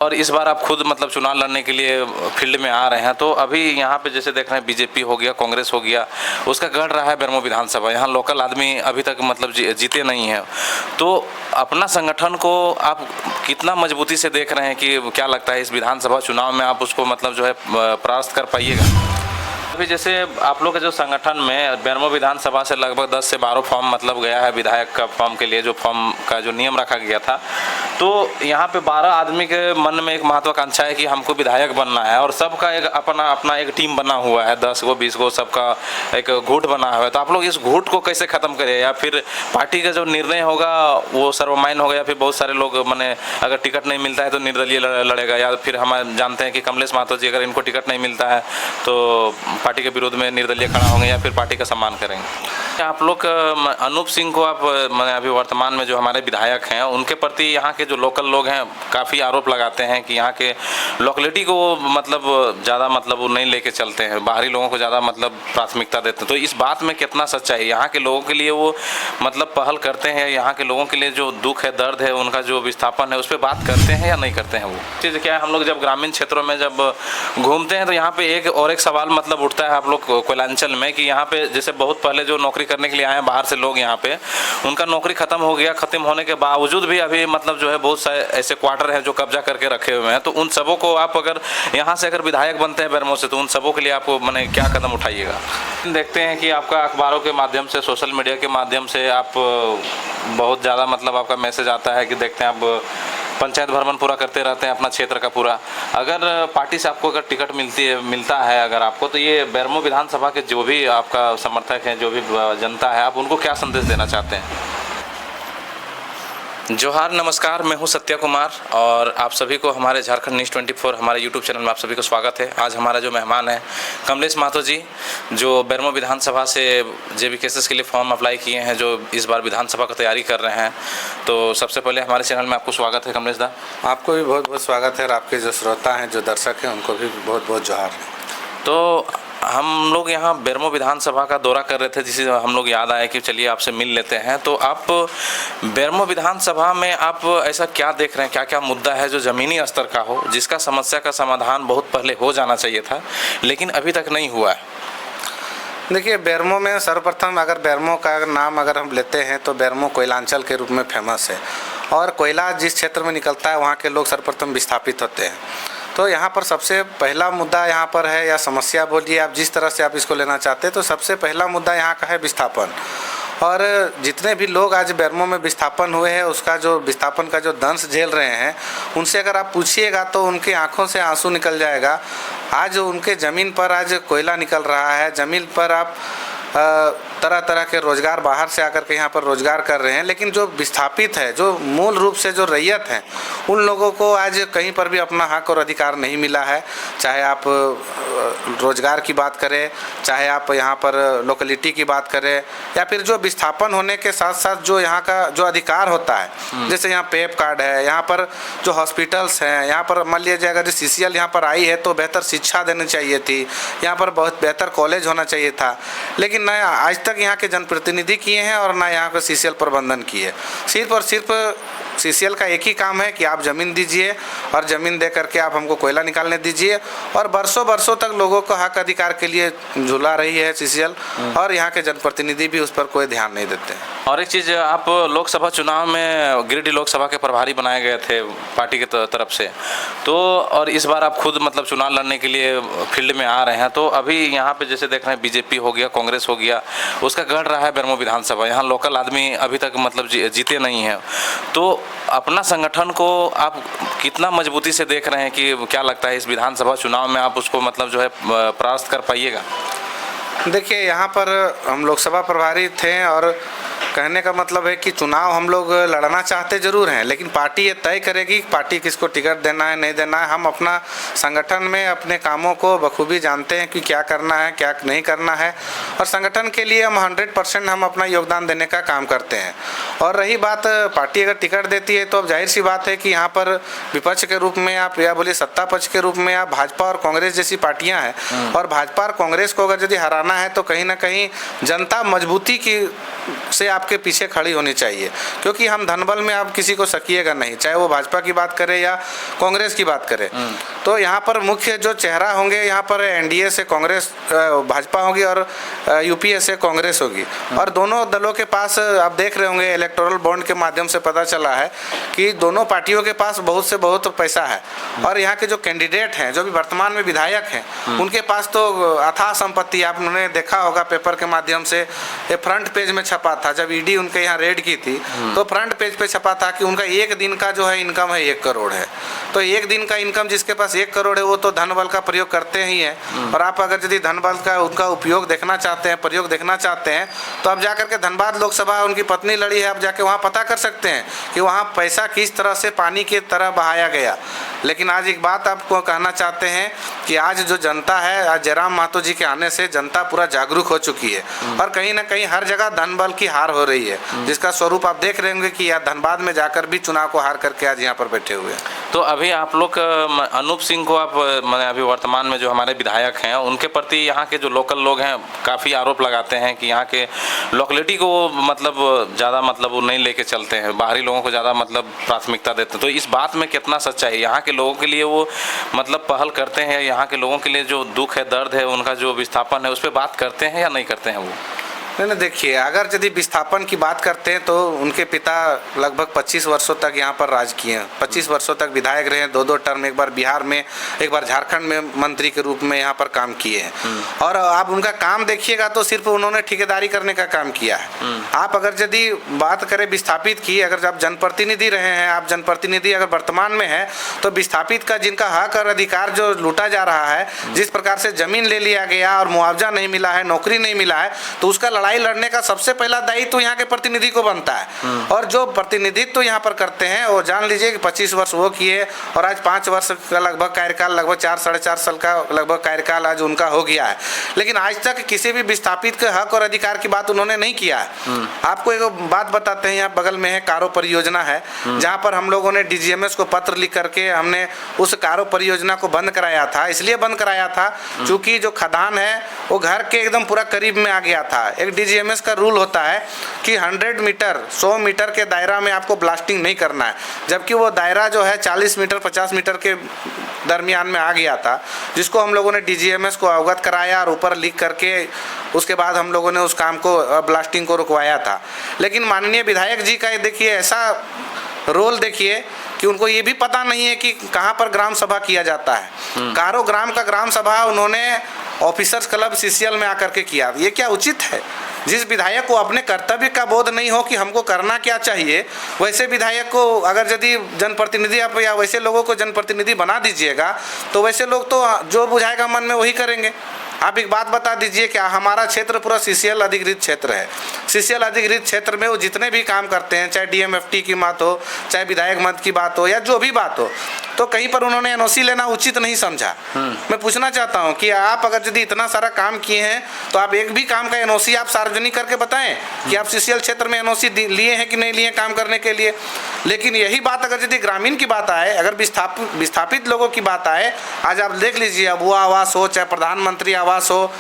और इस बार आप खुद मतलब चुनाव लड़ने के लिए फील्ड में आ रहे हैं, तो अभी यहाँ पे जैसे देख रहे हैं बीजेपी हो गया, कांग्रेस हो गया, उसका गढ़ रहा है बेरमो विधानसभा। यहाँ लोकल आदमी अभी तक मतलब जीते नहीं हैं। तो अपना संगठन को आप कितना मजबूती से देख रहे हैं कि क्या लगता है इस विधानसभा चुनाव में आप उसको मतलब जो है परास्त कर पाइएगा? अभी जैसे आप लोग के जो संगठन में बेरमो विधानसभा से लगभग 10 से 12 फॉर्म मतलब गया है विधायक का फॉर्म के लिए, जो फॉर्म का जो नियम रखा गया था, तो यहाँ पे 12 आदमी के मन में एक महत्वाकांक्षा है कि हमको विधायक बनना है, और सबका एक अपना एक टीम बना हुआ है, 10 गो 20 गो सबका एक गुट बना हुआ है। तो आप लोग इस गुट को कैसे ख़त्म करें, या फिर पार्टी का जो निर्णय होगा वो सर्वमान्य होगा, या फिर बहुत सारे लोग मैंने अगर टिकट नहीं मिलता है तो निर्दलीय लड़ेगा, या फिर हम जानते हैं कि कमलेश महतो जी अगर इनको टिकट नहीं मिलता है तो पार्टी के विरोध में निर्दलीय खड़ा होंगे, या फिर पार्टी का सम्मान करेंगे? आप लोग अनूप सिंह को आप मैंने अभी वर्तमान में जो हमारे विधायक हैं उनके प्रति यहाँ के जो लोकल लोग हैं काफ़ी आरोप लगाते हैं कि यहाँ के लोकलिटी को मतलब ज़्यादा मतलब वो नहीं लेके चलते हैं, बाहरी लोगों को ज़्यादा मतलब प्राथमिकता देते हैं। तो इस बात में कितना सच्चाई है? यहाँ के लोगों के लिए वो मतलब पहल करते हैं, यहाँ के लोगों के लिए जो दुख है, दर्द है, उनका जो विस्थापन है, उस पर बात करते हैं या नहीं करते हैं? वो चीज़ क्या है, हम लोग जब ग्रामीण क्षेत्रों में जब घूमते हैं तो यहाँ पे एक सवाल मतलब उठता है आप लोग कोयलांचल में कि यहाँ पे जैसे बहुत पहले जो नौकरी करने के लिए आए हैं बाहर से लोग, यहाँ पे उनका नौकरी खत्म हो गया, खत्म होने के बावजूद भी अभी मतलब जो है बहुत सारे ऐसे क्वार्टर हैं जो कब्जा करके रखे हुए हैं। तो उन सबों को आप अगर यहाँ से अगर विधायक बनते हैं बेरमो से, तो उन सबों के लिए आपको मैंने क्या कदम उठाइएगा? देखते हैं कि आपका अखबारों के माध्यम से, सोशल मीडिया के माध्यम से आप बहुत ज़्यादा मतलब आपका मैसेज आता है कि देखते हैं आप पंचायत भ्रमण पूरा करते रहते हैं अपना क्षेत्र का पूरा। अगर पार्टी से आपको अगर टिकट मिलता है अगर आपको, तो ये बेरमो विधानसभा के जो भी आपका समर्थक हैं, जो भी जनता है, आप उनको क्या संदेश देना चाहते हैं? जोहार, नमस्कार, मैं हूं सत्या कुमार और आप सभी को हमारे झारखंड न्यूज़ 24 हमारे यूट्यूब चैनल में आप सभी को स्वागत है। आज हमारा जो मेहमान है कमलेश महतो जी, जो बेरमो विधानसभा से जेबीकेएसएस के लिए फॉर्म अप्लाई किए हैं, जो इस बार विधानसभा की तैयारी कर रहे हैं। तो सबसे पहले हमारे चैनल में आपको स्वागत है कमलेश दा। आपको भी बहुत बहुत स्वागत है, और आपके जो श्रोता हैं, जो दर्शक हैं, उनको भी बहुत बहुत जोहार। तो हम लोग यहाँ बेरमो विधानसभा का दौरा कर रहे थे, जिसे हम लोग याद आया कि चलिए आपसे मिल लेते हैं। तो आप बेरमो विधानसभा में आप ऐसा क्या देख रहे हैं, क्या क्या मुद्दा है जो ज़मीनी स्तर का हो, जिसका समस्या का समाधान बहुत पहले हो जाना चाहिए था लेकिन अभी तक नहीं हुआ है? देखिए, बेरमो में सर्वप्रथम अगर बेरमो का नाम अगर हम लेते हैं तो बेरमो कोयलांचल के रूप में फेमस है, और कोयला जिस क्षेत्र में निकलता है वहाँ के लोग सर्वप्रथम विस्थापित होते हैं। तो यहाँ पर सबसे पहला मुद्दा यहाँ पर है, या समस्या बोलिए आप जिस तरह से आप इसको लेना चाहते हैं, तो सबसे पहला मुद्दा यहाँ का है विस्थापन। और जितने भी लोग आज बेरमो में विस्थापन हुए हैं, उसका जो विस्थापन का जो दंश झेल रहे हैं, उनसे अगर आप पूछिएगा तो उनकी आंखों से आंसू निकल जाएगा। आज उनके ज़मीन पर आज कोयला निकल रहा है, ज़मीन पर आप तरह तरह के रोज़गार बाहर से आकर के यहाँ पर रोज़गार कर रहे हैं, लेकिन जो विस्थापित है, जो मूल रूप से जो रैयत हैं, उन लोगों को आज कहीं पर भी अपना हक और अधिकार नहीं मिला है। चाहे आप रोज़गार की बात करें, चाहे आप यहाँ पर लोकलिटी की बात करें, या फिर जो विस्थापन होने के साथ साथ जो यहाँ का जो अधिकार होता है, जैसे यहाँ पेप कार्ड है, यहाँ पर जो हॉस्पिटल्स हैं, यहाँ पर मान लीजिए अगर CCL यहाँ पर आई है तो बेहतर शिक्षा देनी चाहिए थी, यहाँ पर बहुत बेहतर कॉलेज होना चाहिए था, लेकिन न आज तक यहाँ के जनप्रतिनिधि किए हैं और ना यहाँ पे CCL प्रबंधन किए। सिर्फ और सिर्फ CCL का एक ही काम है कि आप ज़मीन दीजिए, और ज़मीन दे करके आप हमको कोयला निकालने दीजिए, और बरसों बरसों तक लोगों को हक अधिकार के लिए झुला रही है CCL, और यहाँ के जनप्रतिनिधि भी उस पर कोई ध्यान नहीं देते हैं। और एक चीज़, आप लोकसभा चुनाव में गिरिडीह लोकसभा के प्रभारी बनाए गए थे पार्टी की तरफ से, तो और इस बार आप खुद मतलब चुनाव लड़ने के लिए फील्ड में आ रहे हैं। तो अभी यहाँ पे जैसे देख रहे हैं बीजेपी हो गया, कांग्रेस हो गया, उसका गढ़ रहा है बेरमो विधानसभा। यहाँ लोकल आदमी अभी तक मतलब जीते नहीं हैं। तो अपना संगठन को आप कितना मजबूती से देख रहे हैं कि क्या लगता है इस विधानसभा चुनाव में आप उसको मतलब जो है परास्त कर पाइएगा? देखिए, यहाँ पर हम लोकसभा प्रभारी थे, और कहने का मतलब है कि चुनाव हम लोग लड़ना चाहते ज़रूर हैं, लेकिन पार्टी ये तय करेगी पार्टी किसको टिकट देना है, नहीं देना है। हम अपना संगठन में अपने कामों को बखूबी जानते हैं कि क्या करना है, क्या नहीं करना है, और संगठन के लिए हम 100% हम अपना योगदान देने का काम करते हैं। और रही बात पार्टी अगर टिकट देती है, तो अब जाहिर सी बात है कि यहाँ पर विपक्ष के रूप में आप, या बोलिए सत्ता पक्ष के रूप में आप, भाजपा और कांग्रेस जैसी पार्टियाँ हैं, और भाजपा और कांग्रेस को अगर यदि हराना है तो कहीं ना कहीं जनता मजबूती की से आपके पीछे खड़ी होनी चाहिए, क्योंकि हम धनबल में आप किसी को सकिएगा नहीं, चाहे वो भाजपा की बात करे या कांग्रेस की बात करे। तो यहाँ पर मुख्य जो चेहरा होंगे, यहाँ पर एनडीए से कांग्रेस भाजपा होगी और यूपीए से कांग्रेस होगी, और दोनों दलों के पास आप देख रहे होंगे इलेक्टोरल बॉन्ड के माध्यम से पता चला है कि दोनों पार्टियों के पास बहुत से बहुत पैसा है, और यहाँ के जो कैंडिडेट हैं, जो भी वर्तमान में विधायक हैं, उनके पास तो अथाह संपत्ति। आपने देखा होगा पेपर के माध्यम से, ये फ्रंट पेज में छपा था जब ईडी उनके यहाँ रेड की थी, तो फ्रंट पेज पे छपा था कि उनका एक दिन का जो है इनकम है 1 करोड़ है। तो एक दिन का इनकम जिसके पास 1 करोड़ है वो तो धन बल का प्रयोग करते ही हैं। और आप अगर यदि धन बल का उनका उपयोग देखना चाहते हैं, प्रयोग देखना चाहते हैं, तो आप जाकर के धनबाद लोकसभा उनकी पत्नी लड़ी है, आप जाके वहाँ पता कर सकते हैं कि वहाँ पैसा किस तरह से पानी की तरह बहाया गया। लेकिन आज एक बात आपको कहना चाहते हैं कि आज जो जनता है, आज जयराम महतो जी के आने से जनता पूरा जागरूक हो चुकी है, और कहीं ना कहीं हर जगह धन बल की हार हो रही है, जिसका स्वरूप आप देख रहे होंगे कि धनबाद में जाकर भी चुनाव को हार करके आज यहाँ पर बैठे हुए हैं। तो अभी आप लोग अनूप सिंह को आप मैंने अभी वर्तमान में जो हमारे विधायक हैं उनके प्रति यहाँ के जो लोकल लोग हैं काफ़ी आरोप लगाते हैं कि यहाँ के लोकलिटी को मतलब ज़्यादा मतलब वो नहीं लेके चलते हैं, बाहरी लोगों को ज़्यादा मतलब प्राथमिकता देते हैं। तो इस बात में कितना सच्चाई है? यहाँ के लोगों के लिए वो मतलब पहल करते हैं, यहाँ के लोगों के लिए जो दुख है, दर्द है, उनका जो विस्थापन है, उस पर बात करते हैं या नहीं करते हैं वो? नहीं, देखिए, अगर यदि विस्थापन की बात करते हैं तो उनके पिता लगभग 25 वर्षों तक यहाँ पर राज किए हैं, 25 वर्षों तक विधायक रहे हैं, 2 टर्म, एक बार बिहार में, एक बार झारखंड में मंत्री के रूप में यहाँ पर काम किए हैं। और आप उनका काम देखिएगा तो सिर्फ उन्होंने ठेकेदारी करने का काम किया है। आप अगर यदि बात करें विस्थापित की, अगर आप जनप्रतिनिधि रहे हैं, आप जनप्रतिनिधि अगर वर्तमान में है, तो विस्थापित का जिनका हक और अधिकार जो लूटा जा रहा है, जिस प्रकार से जमीन ले लिया गया और मुआवजा नहीं मिला है, नौकरी नहीं मिला है, तो उसका लड़ाई लड़ने का सबसे पहला दायित्व तो यहाँ के प्रतिनिधि को बनता है। और जो प्रतिनिधित्व तो यहाँ पर करते हैं वो जान लीजिए कि 25 वर्ष वो किए, और आज 5 वर्ष का लगभग कार्यकाल, लगभग 4 साढ़े 4 साल का लगभग कार्यकाल आज उनका हो गया है। लेकिन आज तक किसी भी विस्थापित के हक और अधिकार की बात उन्होंने नहीं किया है। आपको एक बात बताते हैं, यहाँ बगल में है कारो परियोजना है, जहाँ पर हम लोगों ने DGMS को पत्र लिख करके हमने उस कारो परियोजना को बंद कराया था। इसलिए बंद कराया था क्योंकि जो खदान है वो घर के एकदम पूरा करीब में आ गया था। एक DGMS का रूल होता है कि 100 मीटर 100 मीटर के दायरा में आपको ब्लास्टिंग नहीं करना है, जबकि वो दायरा जो है 40 मीटर 50 मीटर के दरमियान में आ गया था, जिसको हम लोगों ने DGMS को अवगत कराया और ऊपर लिख करके उसके बाद हम लोगों ने उस काम को ब्लास्टिंग को रुकवाया था। लेकिन माननीय विधायक जी का देखिए ऐसा रोल देखिए कि उनको ये भी पता नहीं है कि कहाँ पर ग्राम सभा किया जाता है। कारो ग्राम का ग्राम सभा उन्होंने ऑफिसर्स क्लब CCL में आकर के किया। ये क्या उचित है? जिस विधायक को अपने कर्तव्य का बोध नहीं हो कि हमको करना क्या चाहिए, वैसे विधायक को अगर यदि जनप्रतिनिधि आप या वैसे लोगों को जनप्रतिनिधि बना दीजिएगा तो वैसे लोग तो जो बुझाएगा मन में वही करेंगे। आप एक बात बता दीजिए कि हमारा क्षेत्र पूरा CCL अधिकृत क्षेत्र है। CCL अधिकृत क्षेत्र में वो जितने भी काम करते हैं, चाहे DMFT की बात हो, चाहे विधायक मत की बात हो, या जो भी बात हो, तो कहीं पर उन्होंने NOC लेना उचित नहीं समझा। मैं पूछना चाहता हूं कि आप अगर यदि इतना सारा काम किए हैं तो आप एक भी काम का NOC आप सार्वजनिक करके बताएं कि आप CCL क्षेत्र में NOC लिए हैं कि नहीं लिए काम करने के लिए। लेकिन यही बात अगर यदि ग्रामीण की बात आए, अगर विस्थापित लोगों की बात आए, आज आप देख लीजिए, अब वो आवास हो चाहे प्रधानमंत्री आवास हो,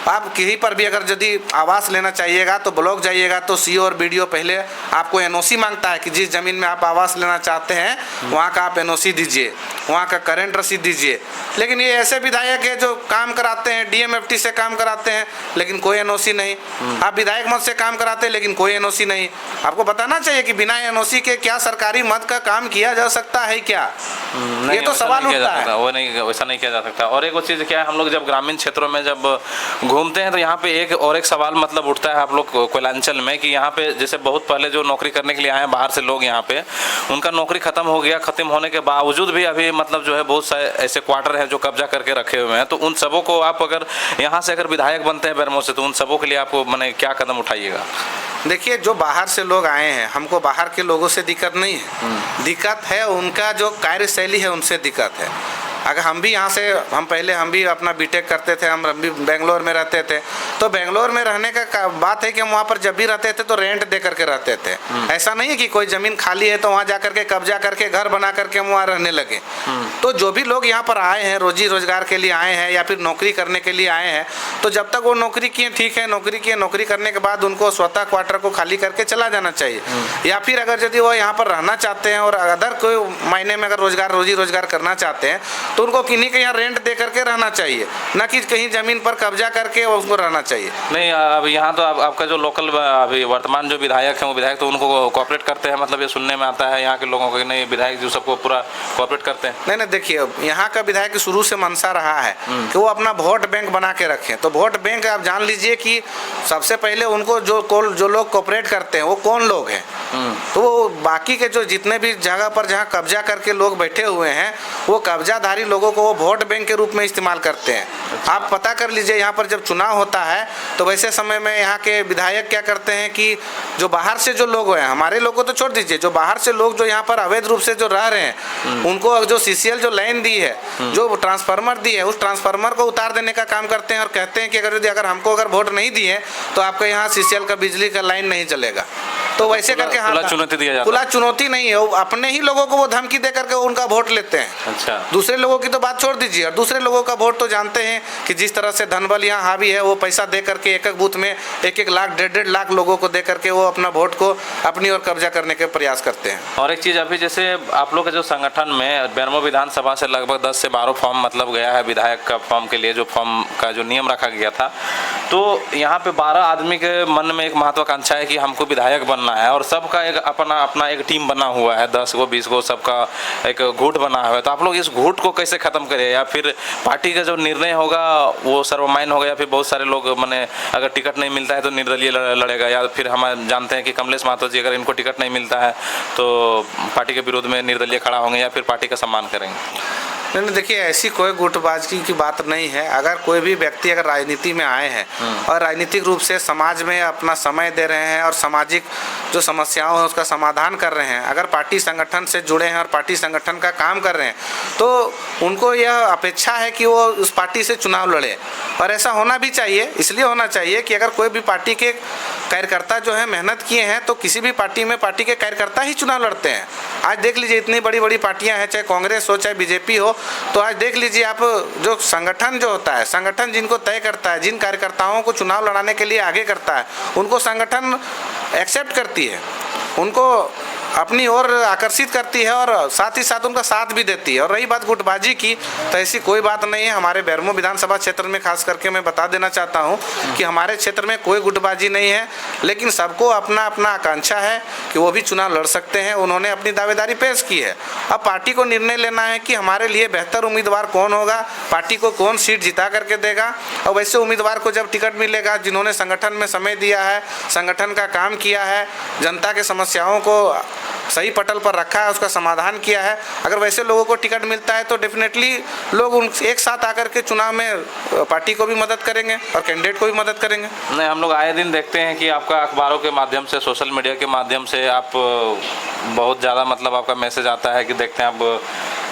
आप कहीं पर भी अगर यदि आवास लेना चाहिएगा तो ब्लॉक जाइएगा तो CO और BDO पहले आपको NOC मांगता है कि जिस ज़मीन में आप आवास लेना चाहते हैं वहाँ का आप NOC दीजिए, वहाँ का करंट रसीद दीजिए। लेकिन ये ऐसे विधायक है जो काम कराते हैं, DMFT से काम कराते हैं लेकिन कोई NOC नहीं। आप विधायक मत से काम कराते हैं लेकिन कोई NOC नहीं। आपको बताना चाहिए कि बिना NOC के क्या सरकारी मत का काम किया जा सकता है क्या? ये तो सवाल उठता है। वो नहीं, वैसा नहीं किया जा सकता। और एक चीज़ क्या है, हम लोग जब ग्रामीण क्षेत्रों में जब घूमते हैं तो यहाँ पे एक सवाल मतलब उठता है आप लोग कोयलांचल में कि यहाँ पे जैसे बहुत पहले जो नौकरी करने के लिए आए हैं बाहर से लोग, यहाँ पे उनका नौकरी खत्म हो गया, खत्म होने के बावजूद भी अभी मतलब जो है बहुत सारे ऐसे क्वार्टर हैं जो कब्जा करके रखे हुए हैं। तो उन सबों को आप अगर यहाँ से अगर विधायक बनते हैं बेरमो से, तो उन सबों के लिए आपको मैंने क्या कदम उठाइएगा? देखिए, जो बाहर से लोग आए हैं, हमको बाहर के लोगों से दिक्कत नहीं है, दिक्कत है उनका जो कार्यशैली है उनसे दिक्कत है। अगर हम भी यहाँ से हम भी अपना बीटेक करते थे, हम भी बेंगलोर में रहते थे, तो बेंगलोर में रहने का बात है कि हम वहाँ पर जब भी रहते थे तो रेंट दे करके रहते थे। ऐसा नहीं है कि कोई ज़मीन खाली है तो वहाँ जा करके कब्जा करके घर बना करके हम वहाँ रहने लगे। तो जो भी लोग यहाँ पर आए हैं, रोजी रोजगार के लिए आए हैं या फिर नौकरी करने के लिए आए हैं, तो जब तक वो नौकरी किए ठीक है, नौकरी करने के बाद उनको स्वतः क्वार्टर को खाली करके चला जाना चाहिए। या फिर अगर यदि वो यहाँ पर रहना चाहते हैं और अदर कोई मायने में अगर रोजी रोजगार करना चाहते हैं तो उनको किन्हीं के यहाँ रेंट दे करके रहना चाहिए, न कि कहीं ज़मीन पर कब्जा करके उसको रहना चाहिए। नहीं, अब यहाँ तो आपका जो लोकल अभी वर्तमान जो विधायक हैं वो विधायक तो उनको कोऑपरेट करते हैं, मतलब ये सुनने में आता है यहाँ के लोगों को, नहीं विधायक जो सबको पूरा कोऑपरेट करते हैं। नहीं, देखिए यहाँ का विधायक शुरू से मनसा रहा है कि वो अपना वोट बैंक बना के रखें। तो वोट बैंक आप जान लीजिए कि सबसे पहले उनको जो लोग कोऑपरेट करते हैं वो कौन लोग हैं। तो वो बाकी के जो जितने भी जगह पर जहाँ कब्जा करके लोग बैठे हुए हैं वो कब्जाधारी लोगों को वो वोट बैंक के रूप में इस्तेमाल करते हैं। आप पता कर लीजिए, यहाँ पर जब चुनाव होता है तो वैसे समय में यहाँ के विधायक क्या करते हैं कि जो बाहर से जो लोग हैं, हमारे लोगों को तो छोड़ दीजिए, जो बाहर से लोग जो यहाँ पर अवैध रूप से जो रह रहे हैं उनको जो सीसीएल जो लाइन दी है, जो ट्रांसफार्मर दी है, उस ट्रांसफार्मर को उतार देने का काम करते हैं और कहते हैं कि अगर हमको वोट नहीं दिए तो आपके यहाँ सीसीएल का बिजली का लाइन नहीं चलेगा। तो वैसे करके खुला चुनौती दिया जाता है। खुला चुनौती नहीं है, वो अपने ही लोगों को वो धमकी दे करके उनका वोट लेते हैं। अच्छा, दूसरे लोगों की तो बात छोड़ दीजिए। और दूसरे लोगों का वोट तो जानते हैं कि जिस तरह से धनबल यहाँ हावी है, वो पैसा दे करके एक बूथ में 1-1 लाख 1.5 लाख लोगों को दे करके वो अपना वोट को अपनी ओर कब्जा करने के प्रयास करते हैं। और एक चीज़ अभी जैसे आप लोग के जो संगठन में बेरमो विधानसभा से लगभग 10 से 12 फॉर्म मतलब गया है विधायक का फॉर्म के लिए, जो फॉर्म का जो नियम रखा गया था, तो यहाँ पे 12 आदमी के मन में एक महत्वाकांक्षा है कि हमको विधायक बनना है और सबका एक अपना एक टीम बना हुआ है, 10 को 20 को सबका एक गुट बना हुआ है। तो आप लोग इस गुट को कैसे खत्म करें, या फिर पार्टी का जो निर्णय होगा वो सर्वमान्य होगा, या फिर बहुत सारे लोग मैंने अगर टिकट नहीं मिलता है तो निर्दलीय लड़ेगा, या फिर हम जानते हैं कि कमलेश महतो जी अगर इनको टिकट नहीं मिलता है तो पार्टी के विरोध में निर्दलीय खड़ा होंगे या फिर पार्टी का सम्मान करेंगे? नहीं, देखिए ऐसी कोई गुटबाजी की बात नहीं है। अगर कोई भी व्यक्ति अगर राजनीति में आए हैं और राजनीतिक रूप से समाज में अपना समय दे रहे हैं और सामाजिक जो समस्याओं हैं उसका समाधान कर रहे हैं, अगर पार्टी संगठन से जुड़े हैं और पार्टी संगठन का काम कर रहे हैं, तो उनको यह अपेक्षा है कि वो उस पार्टी से चुनाव लड़े। और ऐसा होना भी चाहिए, इसलिए होना चाहिए कि अगर कोई भी पार्टी के कार्यकर्ता जो है मेहनत किए हैं तो किसी भी पार्टी में पार्टी के कार्यकर्ता ही चुनाव लड़ते हैं। आज देख लीजिए इतनी बड़ी बड़ी पार्टियां हैं, चाहे कांग्रेस हो चाहे बीजेपी हो, तो आज देख लीजिए आप जो संगठन जो होता है, संगठन जिनको तय करता है, जिन कार्यकर्ताओं को चुनाव लड़ाने के लिए आगे करता है, उनको संगठन एक्सेप्ट करती है, उनको अपनी ओर आकर्षित करती है और साथ ही साथ उनका साथ भी देती है। और रही बात गुटबाजी की, तो ऐसी कोई बात नहीं है। हमारे बेरमो विधानसभा क्षेत्र में खास करके मैं बता देना चाहता हूं कि हमारे क्षेत्र में कोई गुटबाजी नहीं है, लेकिन सबको अपना अपना आकांक्षा है कि वो भी चुनाव लड़ सकते हैं। उन्होंने अपनी दावेदारी पेश की है। अब पार्टी को निर्णय लेना है कि हमारे लिए बेहतर उम्मीदवार कौन होगा, पार्टी को कौन सीट जिता करके देगा। और वैसे उम्मीदवार को जब टिकट मिलेगा जिन्होंने संगठन में समय दिया है, संगठन का काम किया है, जनता के समस्याओं को सही पटल पर रखा है, उसका समाधान किया है, अगर वैसे लोगों को टिकट मिलता है तो डेफिनेटली लोग एक साथ आकर के चुनाव में पार्टी को भी मदद करेंगे और कैंडिडेट को भी मदद करेंगे। नहीं, हम लोग आए दिन देखते हैं कि आपका अखबारों के माध्यम से, सोशल मीडिया के माध्यम से आप बहुत ज़्यादा मतलब आपका मैसेज आता है कि देखते हैं आप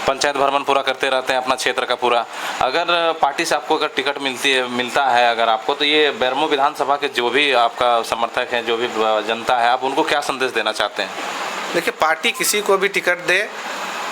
पंचायत भ्रमण पूरा करते रहते हैं अपना क्षेत्र का पूरा। अगर पार्टी से आपको अगर टिकट मिलता है अगर आपको, तो ये बेरमो विधानसभा के जो भी आपका समर्थक हैं, जो भी जनता है, आप उनको क्या संदेश देना चाहते हैं? देखिए, पार्टी किसी को भी टिकट दे,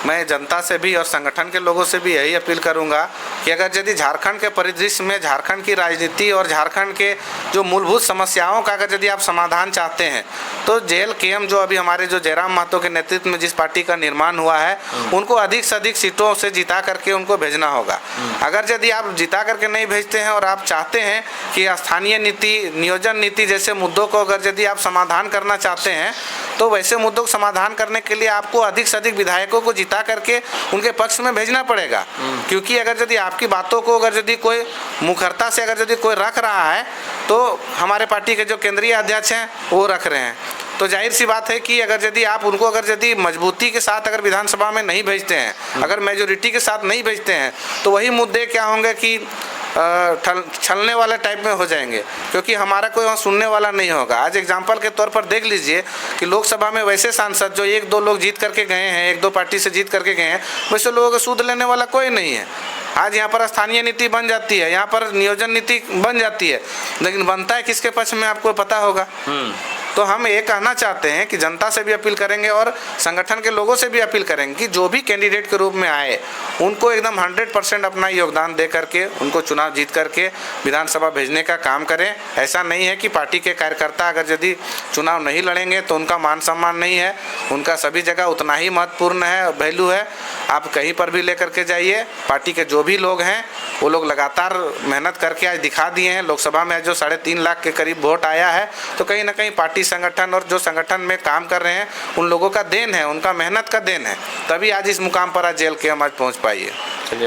मैं जनता से भी और संगठन के लोगों से भी यही अपील करूंगा कि अगर यदि झारखंड के परिदृश्य में झारखंड की राजनीति और झारखंड के जो मूलभूत समस्याओं का अगर यदि आप समाधान चाहते हैं तो जेल केएम जो अभी हमारे जो जयराम महतो के नेतृत्व में जिस पार्टी का निर्माण हुआ है उनको अधिक से अधिक सीटों से जिता करके उनको भेजना होगा। अगर यदि आप जिता करके नहीं भेजते हैं और आप चाहते हैं कि स्थानीय नीति, नियोजन नीति जैसे मुद्दों को अगर यदि आप समाधान करना चाहते हैं तो वैसे मुद्दों को समाधान करने के लिए आपको अधिक से अधिक विधायकों को जिता करके उनके पक्ष में भेजना पड़ेगा। क्योंकि अगर यदि आपकी बातों को अगर यदि कोई मुखरता से अगर यदि कोई रख रहा है तो हमारे पार्टी के जो केंद्रीय अध्यक्ष हैं वो रख रहे हैं, तो जाहिर सी बात है कि अगर यदि आप उनको अगर यदि मजबूती के साथ अगर विधानसभा में नहीं भेजते हैं, अगर मेजोरिटी के साथ नहीं भेजते हैं, तो वही मुद्दे क्या होंगे कि छलने वाले टाइप में हो जाएंगे, क्योंकि हमारा कोई वहाँ सुनने वाला नहीं होगा। आज एग्जाम्पल के तौर पर देख लीजिए कि लोकसभा में वैसे सांसद जो 1-2 लोग जीत करके गए हैं, 1-2 पार्टी से जीत करके गए हैं, वैसे लोगों को सूद लेने वाला कोई नहीं है। आज यहाँ पर स्थानीय नीति बन जाती है, यहाँ पर नियोजन नीति बन जाती है, लेकिन बनता है किसके पक्ष में आपको पता होगा। तो हम ये कहना चाहते हैं कि जनता से भी अपील करेंगे और संगठन के लोगों से भी अपील करेंगे कि जो भी कैंडिडेट के रूप में आए उनको एकदम 100% अपना योगदान दे करके उनको चुनाव जीत करके विधानसभा भेजने का काम करें। ऐसा नहीं है कि पार्टी के कार्यकर्ता अगर यदि चुनाव नहीं लड़ेंगे तो उनका मान सम्मान नहीं है, उनका सभी जगह उतना ही महत्वपूर्ण है, वैल्यू है। आप कहीं पर भी लेकर के जाइए, पार्टी के जो भी लोग हैं वो लोग लगातार मेहनत करके आज दिखा दिए हैं। लोकसभा में जो 3.5 लाख के करीब वोट आया है, तो कहीं ना कहीं पार्टी संगठन और जो संगठन में काम कर रहे हैं उन लोगों का देन है, उनका मेहनत का देन है, तभी आज इस मुकाम पर आज जेल के हम आज पहुंच पाई है।